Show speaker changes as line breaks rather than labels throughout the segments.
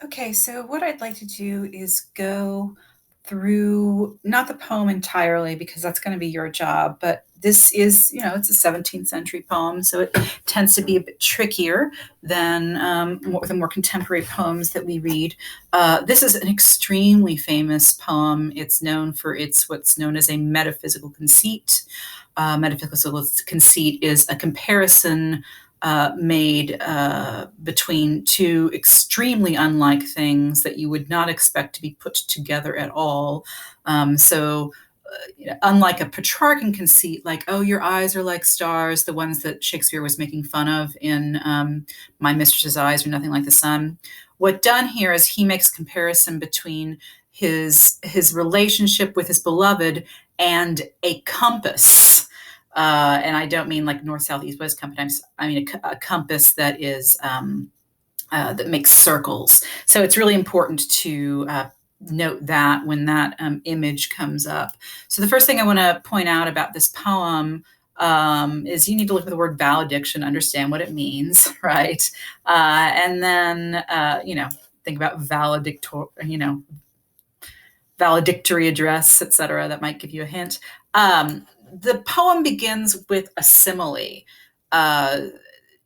Okay, so what I'd like to do is go through not the poem entirely because that's going to be your job, but this is, it's a 17th century poem, so it tends to be a bit trickier than the more contemporary poems that we read. This is an extremely famous poem. It's known for its what's known as a metaphysical conceit. Metaphysical conceit is a comparison made between two extremely unlike things that you would not expect to be put together at all. Unlike a Petrarchan conceit, like, oh, your eyes are like stars, the ones that Shakespeare was making fun of in My Mistress's Eyes Are Nothing Like the Sun, what done here is he makes comparison between his relationship with his beloved and a compass. And I don't mean like north, south, east, west compass. I mean a compass that is that makes circles. So it's really important to note that when that image comes up. So the first thing I want to point out about this poem is you need to look at the word valediction, understand what it means, right? And then think about valedictory address, etc. That might give you a hint. The poem begins with a simile. Uh,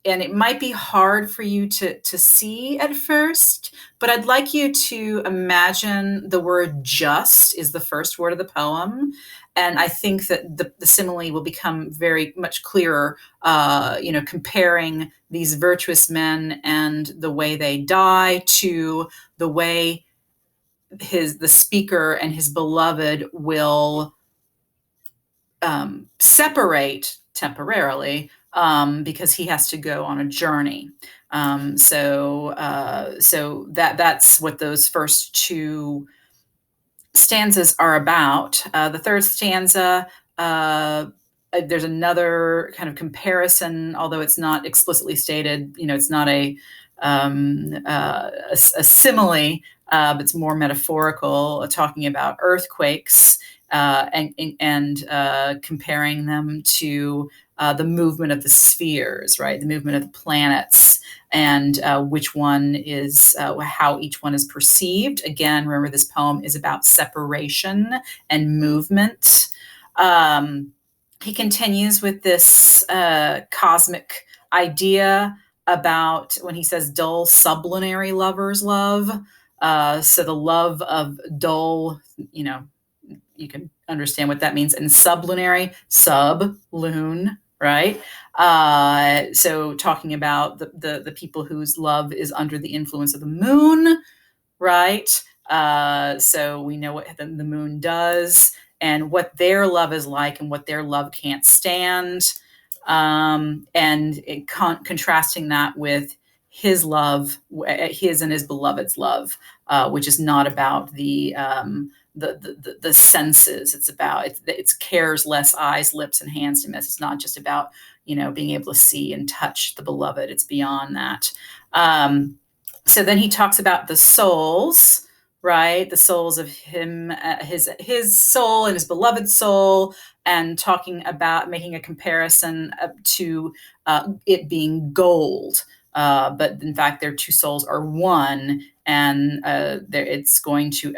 and it might be hard for you to see at first, but I'd like you to imagine the word just is the first word of the poem. And I think that the simile will become very much clearer, comparing these virtuous men and the way they die to the way the speaker and his beloved will separate temporarily because he has to go on a journey. So that's what those first two stanzas are about. The third stanza, there's another kind of comparison, although it's not explicitly stated. It's not a simile, but it's more metaphorical, talking about earthquakes and comparing them to the movement of the spheres, right? The movement of the planets, and which one is how each one is perceived. Again, remember this poem is about separation and movement. He continues with this cosmic idea about when he says dull sublunary lovers love. So the love of dull, you can understand what that means. And sublunary, sub, loon, right? So talking about the people whose love is under the influence of the moon, right? So we know what the moon does and what their love is like and what their love can't stand. And contrasting that with his love, his and his beloved's love, which is not about the senses. It's about it's cares less eyes, lips, and hands to miss. It's not just about being able to see and touch the beloved. It's beyond that. So then he talks about the souls, right? The souls of him, his soul and his beloved soul, and talking about making a comparison to it being gold. But in fact, their two souls are one, and it's going to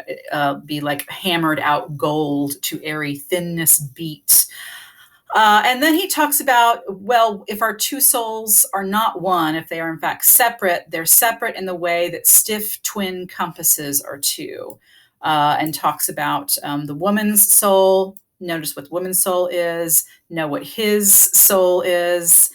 be like hammered out gold to airy thinness beat. And then he talks about, well, if our two souls are not one, if they are in fact separate, they're separate in the way that stiff twin compasses are two, and talks about the woman's soul. Notice what the woman's soul is, know what his soul is,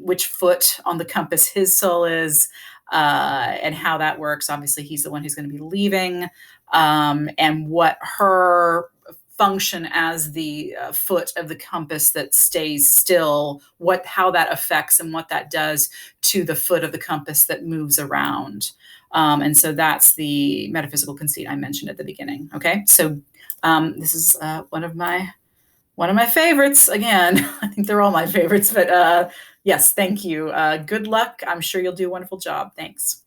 which foot on the compass his soul is, and how that works. Obviously, he's the one who's going to be leaving, and what her function as the foot of the compass that stays still, how that affects and what that does to the foot of the compass that moves around. And so that's the metaphysical conceit I mentioned at the beginning. Okay, so this is one of my favorites. Again, I think they're all my favorites, but yes, thank you. Good luck. I'm sure you'll do a wonderful job. Thanks.